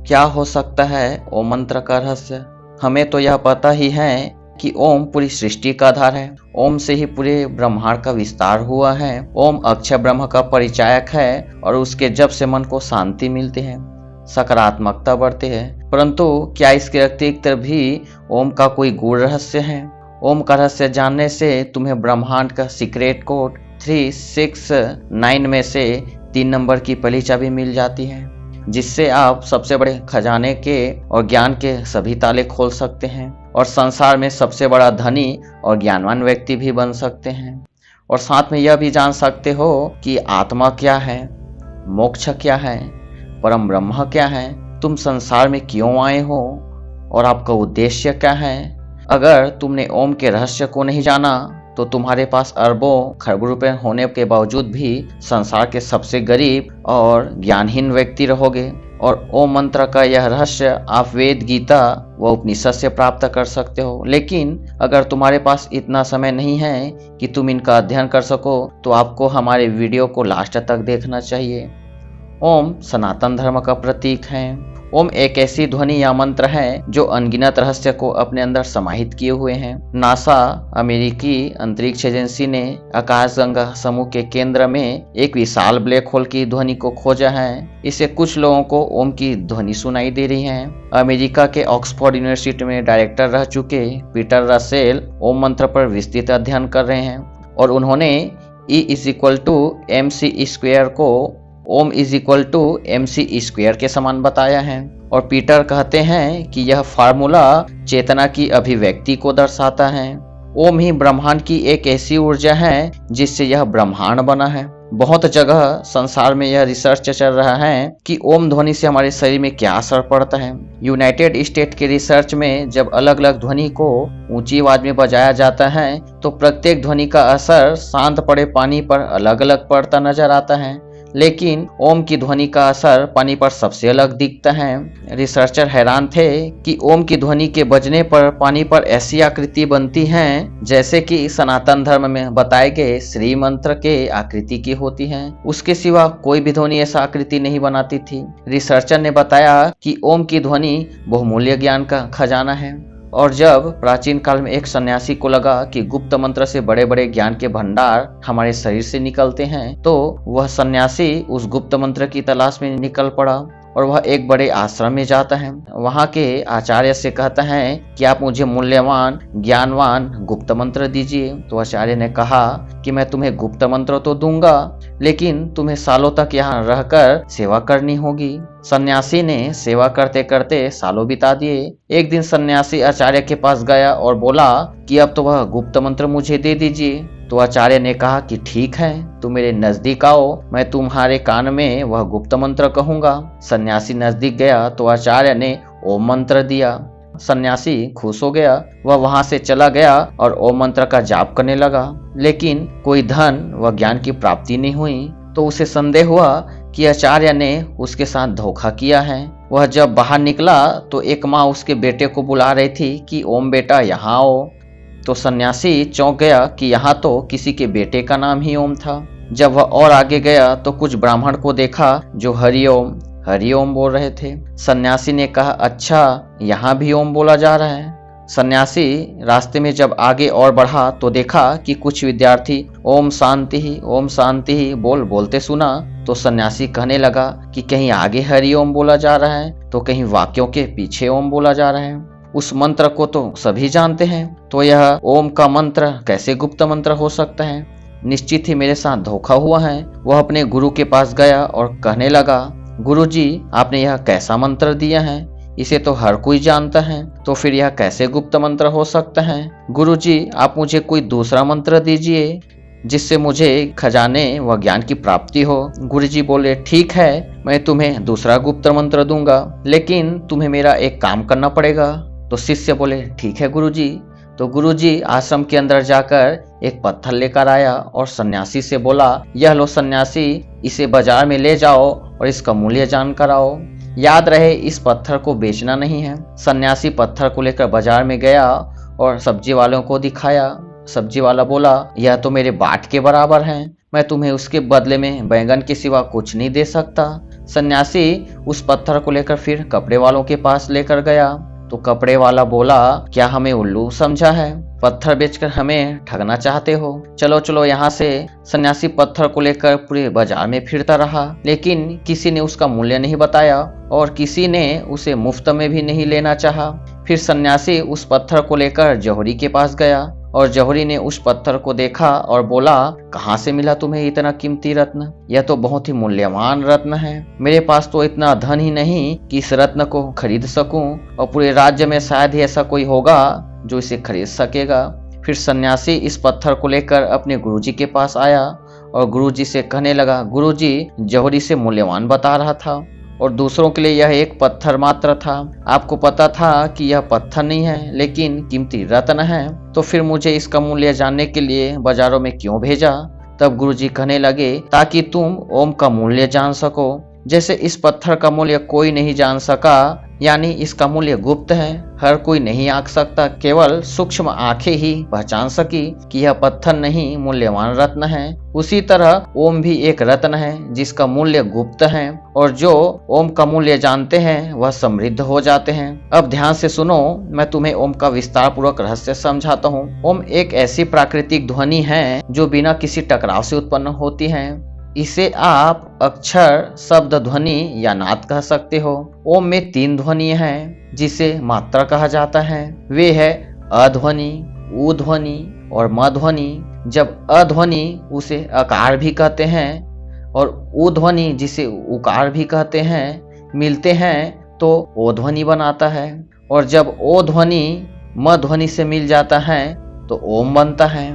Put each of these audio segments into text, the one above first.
क्या हो सकता है ओम मंत्र का रहस्य? हमें तो यह पता ही है कि ओम पूरी सृष्टि का आधार है। ओम से ही पूरे ब्रह्मांड का विस्तार हुआ है। ओम अक्षय ब्रह्म का परिचायक है और उसके जप से मन को शांति मिलती है, सकारात्मकता बढ़ती है। परंतु क्या इसके अतिरिक्त भी ओम का कोई गूढ़ रहस्य है? ओम का रहस्य जानने से तुम्हें ब्रह्मांड का सीक्रेट कोड 369 में से 3 नंबर की पहली चाबी मिल जाती है, जिससे आप सबसे बड़े खजाने के और ज्ञान के सभी ताले खोल सकते हैं और संसार में सबसे बड़ा धनी और ज्ञानवान व्यक्ति भी बन सकते हैं। और साथ में यह भी जान सकते हो कि आत्मा क्या है, मोक्ष क्या है, परम ब्रह्म क्या है, तुम संसार में क्यों आए हो और आपका उद्देश्य क्या है। अगर तुमने ओम के रहस्य को नहीं जाना तो तुम्हारे पास अरबों खरबों रुपए होने के बावजूद भी संसार के सबसे गरीब और ज्ञानहीन व्यक्ति रहोगे। और ओम मंत्र का यह रहस्य आप वेद, गीता व उपनिषद से प्राप्त कर सकते हो। लेकिन अगर तुम्हारे पास इतना समय नहीं है कि तुम इनका अध्ययन कर सको तो आपको हमारे वीडियो को लास्ट तक देखना चाहिए। ओम सनातन धर्म का प्रतीक है। ओम एक ऐसी ध्वनि या मंत्र है जो अनगिनत रहस्य को अपने अंदर समाहित किए हुए हैं। नासा, अमेरिकी अंतरिक्ष एजेंसी ने आकाशगंगा समूह के केंद्र में एक विशाल ब्लैक होल की ध्वनि को खोजा है। इससे कुछ लोगों को ओम की ध्वनि सुनाई दे रही है। अमेरिका के ऑक्सफोर्ड यूनिवर्सिटी में डायरेक्टर रह चुके पीटर रसेल ओम मंत्र पर विस्तृत अध्ययन कर रहे हैं और उन्होंने E=mc² को ओम =mc² के समान बताया है। और पीटर कहते हैं कि यह फार्मूला चेतना की अभिव्यक्ति को दर्शाता है। ओम ही ब्रह्मांड की एक ऐसी ऊर्जा है जिससे यह ब्रह्मांड बना है। बहुत जगह संसार में यह रिसर्च चल रहा है कि ओम ध्वनि से हमारे शरीर में क्या असर पड़ता है। यूनाइटेड स्टेट के रिसर्च में जब अलग अलग ध्वनि को ऊंची आवाज में बजाया जाता है तो प्रत्येक ध्वनि का असर शांत पड़े पानी पर अलग अलग पड़ता नजर आता है, लेकिन ओम की ध्वनि का असर पानी पर सबसे अलग दिखता है। रिसर्चर हैरान थे कि ओम की ध्वनि के बजने पर पानी पर ऐसी आकृति बनती हैं जैसे कि सनातन धर्म में बताए गए श्री मंत्र के आकृति की होती हैं। उसके सिवा कोई भी ध्वनि ऐसा आकृति नहीं बनाती थी। रिसर्चर ने बताया कि ओम की ध्वनि बहुमूल्य ज्ञान का खजाना है। और जब प्राचीन काल में एक सन्यासी को लगा कि गुप्त मंत्र से बड़े बड़े ज्ञान के भंडार हमारे शरीर से निकलते हैं, तो वह सन्यासी उस गुप्त मंत्र की तलाश में निकल पड़ा और वह एक बड़े आश्रम में जाता है। वहाँ के आचार्य से कहता है कि आप मुझे मूल्यवान ज्ञानवान गुप्त मंत्र दीजिए। तो आचार्य ने कहा कि मैं तुम्हें गुप्त मंत्र तो दूंगा, लेकिन तुम्हें सालों तक यहाँ रहकर सेवा करनी होगी। सन्यासी ने सेवा करते करते सालों बिता दिए। एक दिन सन्यासी आचार्य के पास गया और बोला कि अब तो वह गुप्त मंत्र मुझे दे दीजिए। तो आचार्य ने कहा कि ठीक है, तुम मेरे नजदीक आओ, मैं तुम्हारे कान में वह गुप्त मंत्र कहूंगा। सन्यासी नजदीक गया तो आचार्य ने ओम मंत्र दिया। सन्यासी खुश हो गया। वह वहां से चला गया और ओम मंत्र का जाप करने लगा, लेकिन कोई धन व ज्ञान की प्राप्ति नहीं हुई। तो उसे संदेह हुआ कि आचार्य ने उसके साथ धोखा किया है। वह जब बाहर निकला तो एक माँ उसके बेटे को बुला रही थी कि ओम बेटा यहाँ आओ। तो सन्यासी चौंक गया कि यहाँ तो किसी के बेटे का नाम ही ओम था। जब वह और आगे गया तो कुछ ब्राह्मण को देखा जो हरिओम बोल रहे थे। सन्यासी ने कहा, अच्छा यहाँ भी ओम बोला जा रहा है। सन्यासी रास्ते में जब आगे और बढ़ा तो देखा कि कुछ विद्यार्थी ओम शांति ही बोलते सुना। तो सन्यासी कहने लगा कि कहीं आगे हरिओम बोला जा रहा है तो कहीं वाक्यों के पीछे ओम बोला जा रहा है। उस मंत्र को तो सभी जानते हैं, तो यह ओम का मंत्र कैसे गुप्त मंत्र हो सकता है? निश्चित ही मेरे साथ धोखा हुआ है। वह अपने गुरु के पास गया और कहने लगा, गुरुजी, आपने यह कैसा मंत्र दिया है? इसे तो हर कोई जानता है, तो फिर यह कैसे गुप्त मंत्र हो सकता है? गुरुजी, आप मुझे कोई दूसरा मंत्र दीजिए जिससे मुझे खजाने व ज्ञान की प्राप्ति हो। गुरुजी बोले, ठीक है, मैं तुम्हें दूसरा गुप्त मंत्र दूंगा, लेकिन तुम्हें मेरा एक काम करना पड़ेगा। तो शिष्य बोले, ठीक है गुरुजी। तो गुरुजी आश्रम के अंदर जाकर एक पत्थर लेकर आया और सन्यासी से बोला, यह लो सन्यासी, इसे बाजार में ले जाओ और इसका मूल्य जानकर आओ। याद रहे, इस पत्थर को बेचना नहीं है। सन्यासी पत्थर को लेकर बाजार में गया और सब्जी वालों को दिखाया। सब्जी वाला बोला, यह तो मेरे बाट के बराबर है, मैं तुम्हें उसके बदले में बैंगन के सिवा कुछ नहीं दे सकता। सन्यासी उस पत्थर को लेकर फिर कपड़े वालों के पास लेकर गया तो कपड़े वाला बोला, क्या हमें उल्लू समझा है? पत्थर बेचकर हमें ठगना चाहते हो? चलो चलो यहाँ से। सन्यासी पत्थर को लेकर पूरे बाजार में फिरता रहा, लेकिन किसी ने उसका मूल्य नहीं बताया और किसी ने उसे मुफ्त में भी नहीं लेना चाहा। फिर सन्यासी उस पत्थर को लेकर जौहरी के पास गया और जौहरी ने उस पत्थर को देखा और बोला, कहाँ से मिला तुम्हें इतना कीमती रत्न? यह तो बहुत ही मूल्यवान रत्न है। मेरे पास तो इतना धन ही नहीं कि इस रत्न को खरीद सकूं और पूरे राज्य में शायद ही ऐसा कोई होगा जो इसे खरीद सकेगा। फिर सन्यासी इस पत्थर को लेकर अपने गुरुजी के पास आया और गुरुजी से कहने लगा, गुरुजी, जौहरी से मूल्यवान बता रहा था और दूसरों के लिए यह एक पत्थर मात्र था। आपको पता था कि यह पत्थर नहीं है लेकिन कीमती रत्न है, तो फिर मुझे इसका मूल्य जानने के लिए बाजारों में क्यों भेजा? तब गुरुजी कहने लगे, ताकि तुम ओम का मूल्य जान सको। जैसे इस पत्थर का मूल्य कोई नहीं जान सका, यानी इसका मूल्य गुप्त है, हर कोई नहीं आंक सकता, केवल सूक्ष्म आंखें ही पहचान सकी कि यह पत्थर नहीं मूल्यवान रत्न है। उसी तरह ओम भी एक रत्न है जिसका मूल्य गुप्त है और जो ओम का मूल्य जानते हैं वह समृद्ध हो जाते हैं। अब ध्यान से सुनो, मैं तुम्हें ओम का विस्तार पूर्वक रहस्य समझाता हूँ। ओम एक ऐसी प्राकृतिक ध्वनि है जो बिना किसी टकराव से उत्पन्न होती है। इसे आप अक्षर, शब्द, ध्वनि या नाद कह सकते हो। ओम में 3 ध्वनि हैं जिसे मात्रा कहा जाता है। वे है अध्वनि, उ ध्वनि और म ध्वनि। जब अध्वनि उसे अकार भी कहते हैं और उ ध्वनि जिसे उकार भी कहते हैं मिलते हैं तो ओ ध्वनि बनाता है, और जब ओ ध्वनि म ध्वनि से मिल जाता है तो ओम बनता है।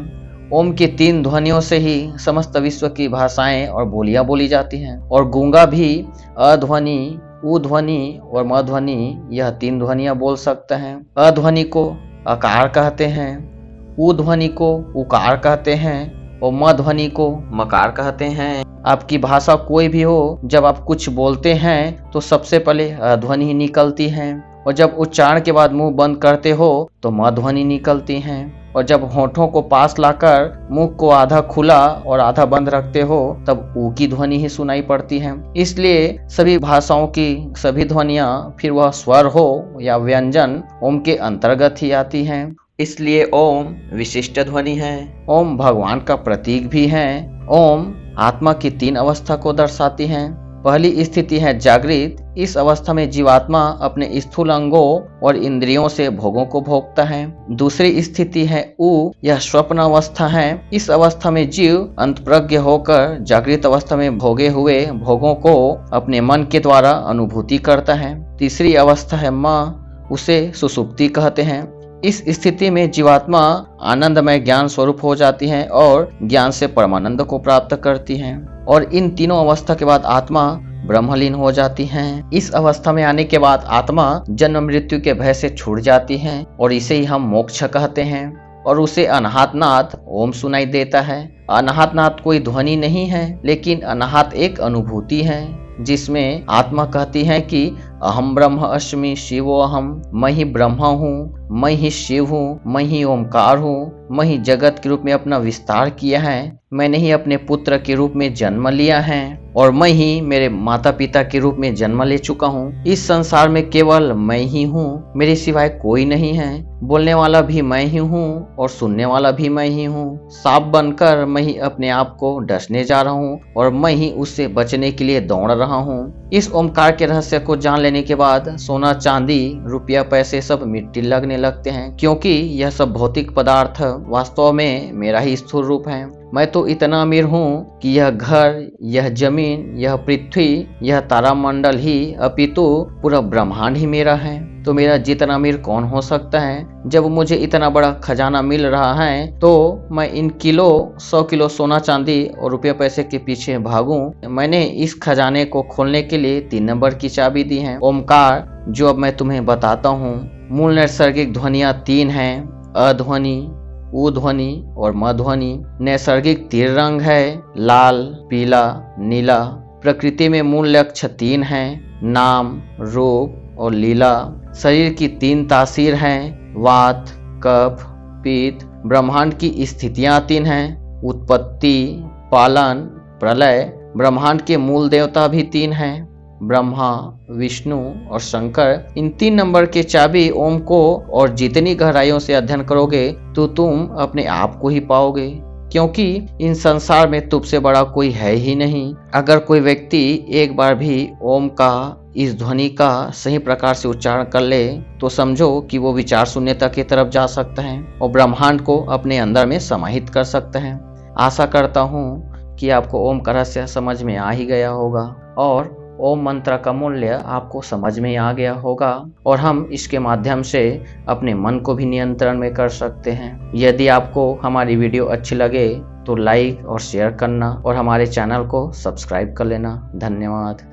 ओम की 3 ध्वनियों से ही समस्त विश्व की भाषाएं और बोलियां बोली जाती हैं, और गूंगा भी अध्वनि, उ ध्वनि और म ध्वनि, यह 3 ध्वनियां बोल सकते हैं। अध्वनि को अकार कहते हैं, उ ध्वनि को उकार कहते हैं और म ध्वनि को मकार कहते हैं। आपकी भाषा कोई भी हो, जब आप कुछ बोलते हैं तो सबसे पहले अध्वनि ही निकलती है, और जब उच्चारण के बाद मुंह बंद करते हो तो म ध्वनि निकलती है, और जब होठों को पास लाकर मुंह को आधा खुला और आधा बंद रखते हो तब ऊ की ध्वनि ही सुनाई पड़ती है। इसलिए सभी भाषाओं की सभी ध्वनियां, फिर वह स्वर हो या व्यंजन, ओम के अंतर्गत ही आती हैं। इसलिए ओम विशिष्ट ध्वनि है। ओम भगवान का प्रतीक भी है। ओम आत्मा की 3 अवस्था को दर्शाती है। पहली स्थिति है जागृत। इस अवस्था में जीवात्मा अपने स्थूल अंगों और इंद्रियों से भोगों को भोगता है। दूसरी स्थिति है उ, यह स्वप्न अवस्था है। इस अवस्था में जीव अंतप्रज्ञ होकर जागृत अवस्था में भोगे हुए भोगों को अपने मन के द्वारा अनुभूति करता है। तीसरी अवस्था है म, उसे सुषुप्ति कहते हैं। इस स्थिति में जीवात्मा आनंदमय ज्ञान स्वरूप हो जाती है और ज्ञान से परमानंद को प्राप्त करती है, और इन तीनों अवस्था के बाद आत्मा ब्रह्मलीन हो जाती है। इस अवस्था में आने के बाद आत्मा जन्म मृत्यु के भय से छूट जाती है और इसे ही हम मोक्ष कहते हैं, और उसे अनाहत नाद ओम सुनाई देता है। अनाहत नाद कोई ध्वनि नहीं है, लेकिन अनाहत एक अनुभूति है जिसमें आत्मा कहती है कि अहम ब्रह्म अस्मि शिवो अहम, मैं ही ब्रह्मा हूँ, मैं ही शिव हूँ, मैं ही ओमकार हूँ, मैं ही जगत के रूप में अपना विस्तार किया है, मैंने ही अपने पुत्र के रूप में जन्म लिया है और मैं ही मेरे माता पिता के रूप में जन्म ले चुका हूँ। इस संसार में केवल मैं ही हूँ, मेरे सिवाय कोई नहीं है। बोलने वाला भी मैं ही हूँ और सुनने वाला भी मैं ही हूँ। सांप बनकर मैं ही अपने आप को डसने जा रहा हूँ और मैं ही उससे बचने के लिए दौड़ रहा हूँ। इस ओमकार के रहस्य को जान लेने के बाद सोना, चांदी, रुपया, पैसे सब मिट्टी लगने लगते हैं, क्योंकि यह सब भौतिक पदार्थ वास्तव में मेरा ही स्थूल रूप है। मैं तो इतना अमीर हूँ कि यह घर, यह जमीन, यह पृथ्वी, यह तारामंडल ही अपितु पूरा ब्रह्मांड ही मेरा है। तो मेरा जितना अमीर कौन हो सकता है? जब मुझे इतना बड़ा खजाना मिल रहा है तो मैं इन 100 किलो सोना, चांदी और रुपये पैसे के पीछे भागूं? मैंने इस खजाने को खोलने के लिए 3 नंबर की चाबी दी है, ओमकार, जो अब मैं तुम्हें बताता हूँ। मूल नैसर्गिक ध्वनियाँ 3 हैं, अध्वनि, उ ध्वनि और म ध्वनि। नैसर्गिक 3 रंग है, लाल, पीला, नीला। प्रकृति में मूल लक्ष्य 3 हैं, नाम, रूप और लीला। शरीर की 3 तासीर हैं, वात, कफ, पित्त। ब्रह्मांड की स्थितियां 3 हैं, उत्पत्ति, पालन, प्रलय। ब्रह्मांड के मूल देवता भी 3 हैं, ब्रह्मा, विष्णु और शंकर, इन 3 नंबर के चाबी ओम को और जितनी गहराइयों से अध्ययन करोगे तो तुम अपने आप को ही पाओगे, क्योंकि इन संसार में तुझसे बड़ा कोई है ही नहीं। अगर कोई व्यक्ति एक बार भी ओम का इस ध्वनि का सही प्रकार से उच्चारण कर ले तो समझो कि वो विचार शून्यता की तरफ जा सकता है और ब्रह्मांड को अपने अंदर में समाहित कर सकता है। आशा करता हूँ कि आपको ओम का रहस्य समझ में आ ही गया होगा और ओम मंत्र का मूल्य आपको समझ में आ गया होगा और हम इसके माध्यम से अपने मन को भी नियंत्रण में कर सकते हैं। यदि आपको हमारी वीडियो अच्छी लगे तो लाइक और शेयर करना और हमारे चैनल को सब्सक्राइब कर लेना। धन्यवाद।